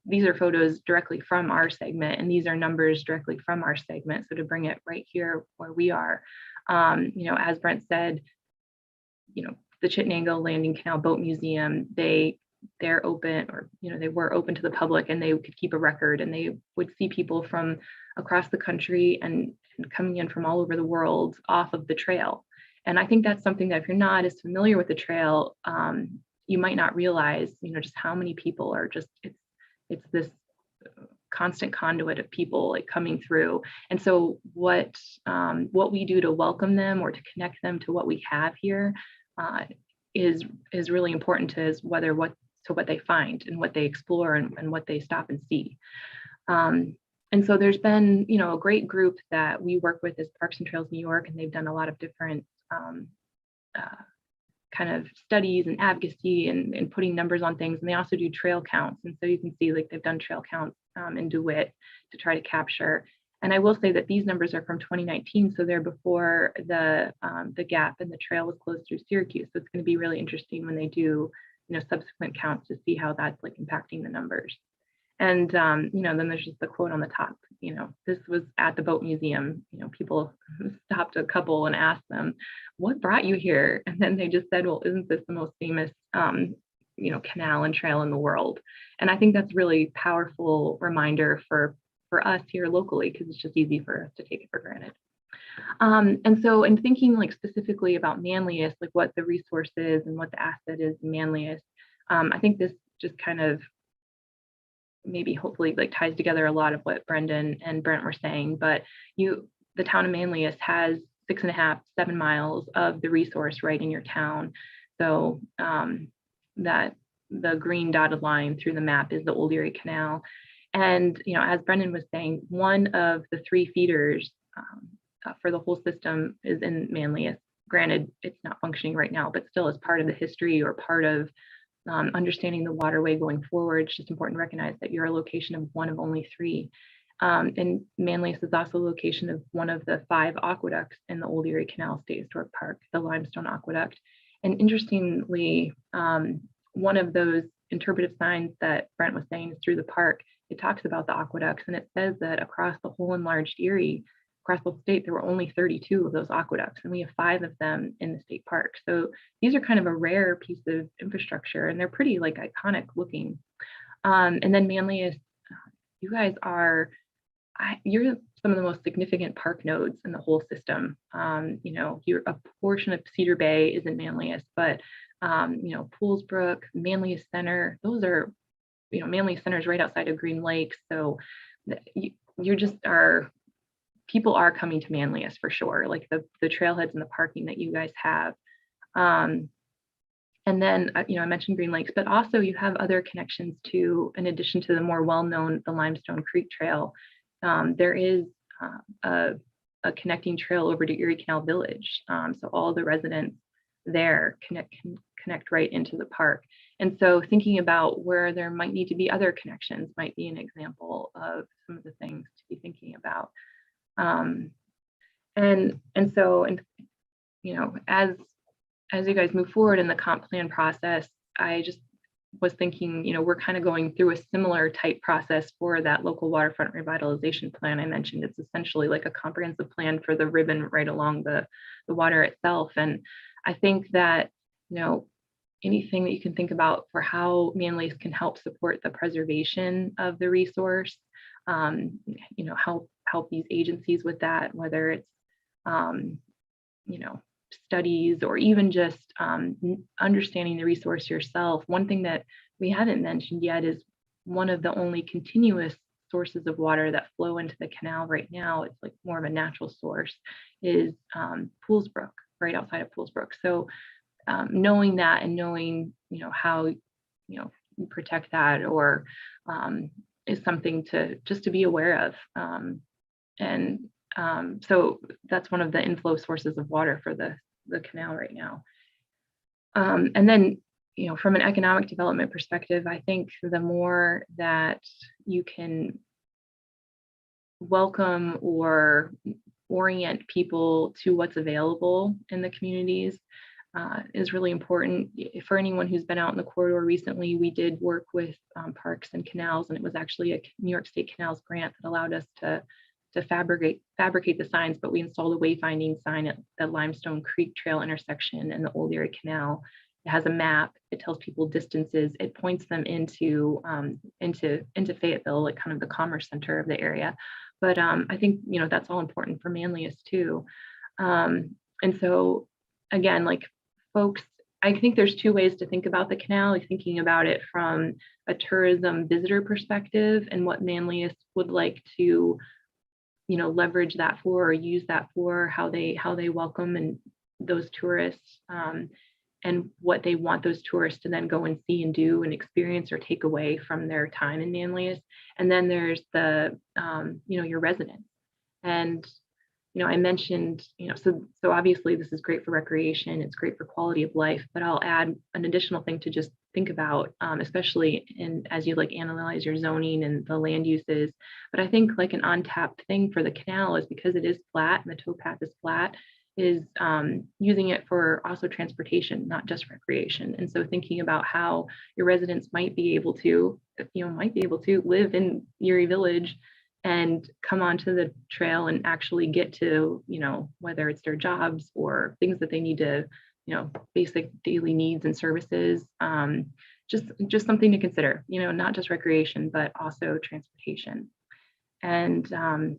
these are photos directly from our segment, and these are numbers directly from our segment. So to bring it right here where we are, as Brent said, the Chittenango Landing Canal Boat Museum, they're open, or they were open to the public, and they could keep a record, and they would see people from across the country and coming in from all over the world off of the trail. And I think that's something that if you're not as familiar with the trail, you might not realize, just how many people are just, it's this constant conduit of people like coming through. And so what we do to welcome them or to connect them to what we have here is really important to what they find and what they explore and what they stop and see. And so there's been, a great group that we work with is Parks and Trails New York, and they've done a lot of different kind of studies and advocacy and putting numbers on things. And they also do trail counts. And so you can see like they've done trail counts in DeWitt to try to capture. And I will say that these numbers are from 2019, so they're before the gap and the trail was closed through Syracuse. So it's going to be really interesting when they do, subsequent counts to see how that's like impacting the numbers. And then there's just the quote on the top. This was at the boat museum. People stopped a couple and asked them, "What brought you here?" And then they just said, "Well, isn't this the most famous, canal and trail in the world?" And I think that's really powerful reminder for us here locally, because it's just easy for us to take it for granted. And so in thinking like specifically about manliest, like what the resource is and what the asset is manliest, I think this just kind of maybe hopefully like ties together a lot of what Brendan and Brent were saying. But the town of Manlius has 6.5, 7 miles of the resource right in your town. So that the green dotted line through the map is the Old Erie Canal. And as Brendan was saying, one of the 3 feeders for the whole system is in Manlius. Granted, it's not functioning right now, but still as part of the history or part of understanding the waterway going forward. It's just important to recognize that you're a location of one of only 3. And Manlius is also a location of one of the 5 aqueducts in the Old Erie Canal State Historic Park, the Limestone Aqueduct. And interestingly, one of those interpretive signs that Brent was saying is through the park. It talks about the aqueducts, and it says that across the whole enlarged Erie, across the state, there were only 32 of those aqueducts, and we have 5 of them in the state park. So these are kind of a rare piece of infrastructure, and they're pretty like iconic looking. And then Manlius, you guys you're some of the most significant park nodes in the whole system. You're a portion of Cedar Bay is in Manlius, but Poolsbrook, Manlius Center, those are, Manlius Center is right outside of Green Lake. So you just are, people are coming to Manlius for sure, like the trailheads and the parking that you guys have. And then, I mentioned Green Lakes, but also you have other connections to, in addition to the more well-known, the Limestone Creek Trail, there is a connecting trail over to Erie Canal Village. So all the residents there connect right into the park. And so thinking about where there might need to be other connections might be an example of some of the things to be thinking about. As you guys move forward in the comp plan process, I just was thinking, we're kind of going through a similar type process for that local waterfront revitalization plan I mentioned. It's essentially like a comprehensive plan for the ribbon right along the water itself. And I think that, anything that you can think about for how Manlius can help support the preservation of the resource, help these agencies with that, whether it's, studies or even just understanding the resource yourself. One thing that we haven't mentioned yet is one of the only continuous sources of water that flow into the canal right now, it's like more of a natural source, is Poolsbrook, right outside of Poolsbrook. So knowing that and knowing, how, you protect that or is something to be aware of. So that's one of the inflow sources of water for the canal right now. And then, from an economic development perspective, I think the more that you can welcome or orient people to what's available in the communities, is really important. For anyone who's been out in the corridor recently, we did work with Parks and Canals, and it was actually a New York State Canals grant that allowed us to fabricate the signs, but we installed a wayfinding sign at the Limestone Creek Trail intersection and the Old Erie Canal. It has a map. It tells people distances. It points them into Fayetteville, like kind of the commerce center of the area. But I think that's all important for Manlius too. And so again, like folks, I think there's two ways to think about the canal. Like thinking about it from a tourism visitor perspective and what Manlius would like to leverage that for or use that for, how they welcome and those tourists, and what they want those tourists to then go and see and do and experience or take away from their time in Manlius. And then there's the your residents. And I mentioned, so obviously this is great for recreation, it's great for quality of life, but I'll add an additional thing to just think about, especially as you like analyze your zoning and the land uses. But I think like an untapped thing for the canal is because it is flat and the towpath is flat, is using it for also transportation, not just recreation. And so thinking about how your residents might be able to live in Erie Village and come onto the trail and actually get to, whether it's their jobs or things that they need to, basic daily needs and services, just something to consider, not just recreation, but also transportation. And,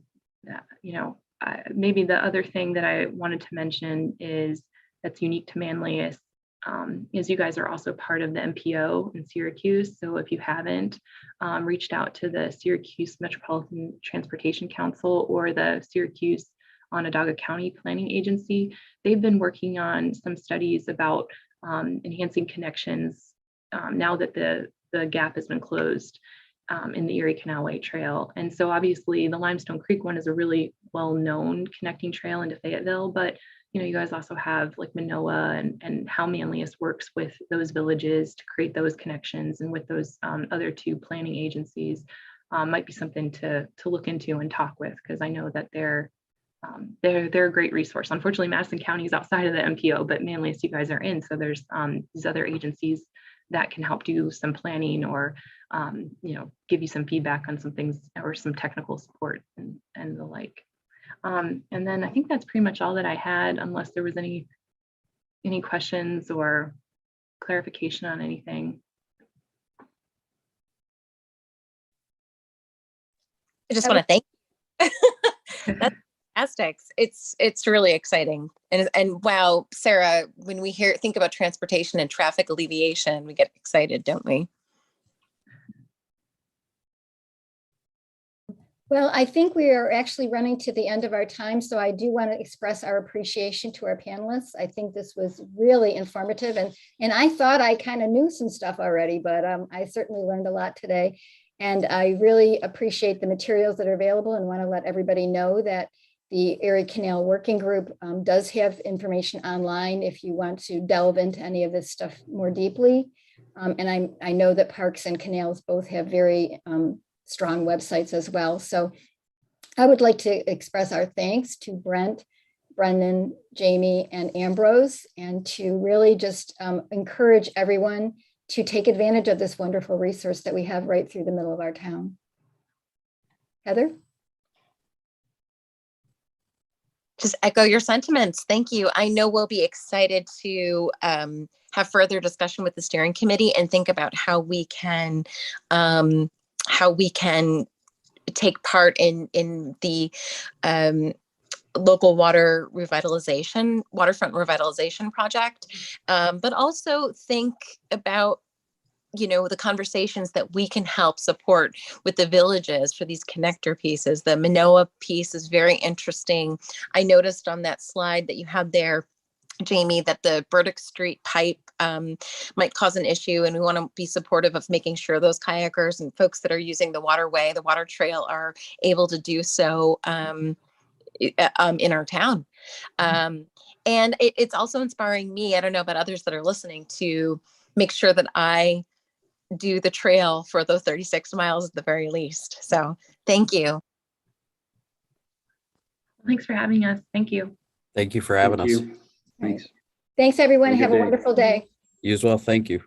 maybe the other thing that I wanted to mention is that's unique to Manlius is you guys are also part of the MPO in Syracuse. So if you haven't reached out to the Syracuse Metropolitan Transportation Council or the Syracuse Onondaga County Planning Agency, they've been working on some studies about enhancing connections now that the gap has been closed in the Erie Canalway Trail. And so obviously the Limestone Creek one is a really well-known connecting trail into Fayetteville, but you guys also have like Manoa and how Manlius works with those villages to create those connections, and with those other two planning agencies might be something to look into and talk with, because I know that they're a great resource. Unfortunately, Madison County is outside of the MPO, but Manlius you guys are in. So there's these other agencies that can help do some planning or give you some feedback on some things or some technical support and the like. And then I think that's pretty much all that I had, unless there was any questions or clarification on anything. I just want to thank you. That's fantastic. It's really exciting. And wow, Sarah, when we think about transportation and traffic alleviation, we get excited, don't we? Well, I think we are actually running to the end of our time, so I do want to express our appreciation to our panelists. I think this was really informative, and I thought I kind of knew some stuff already, but I certainly learned a lot today. And I really appreciate the materials that are available, and want to let everybody know that the Erie Canal Working Group does have information online if you want to delve into any of this stuff more deeply. And I know that Parks and Canals both have very strong websites as well. So I would like to express our thanks to Brent, Brendan, Jamie, and Ambrose, and to really just encourage everyone to take advantage of this wonderful resource that we have right through the middle of our town. Heather? Just echo your sentiments. Thank you. I know we'll be excited to have further discussion with the steering committee and think about how we can take part in the local waterfront revitalization project, but also think about the conversations that we can help support with the villages for these connector pieces. The Manoa piece is very interesting. I noticed on that slide that you had there, Jamie, that the Burdick Street pipe might cause an issue, and we want to be supportive of making sure those kayakers and folks that are using the waterway, the water trail, are able to do so in our town. And it's also inspiring me, I don't know about others that are listening, to make sure that I do the trail for those 36 miles at the very least. So thank you. Thanks for having us. Thank you. Thank you for having us. Thanks. Thanks, everyone. Have a Have good a day. wonderful day. You as well. Thank you.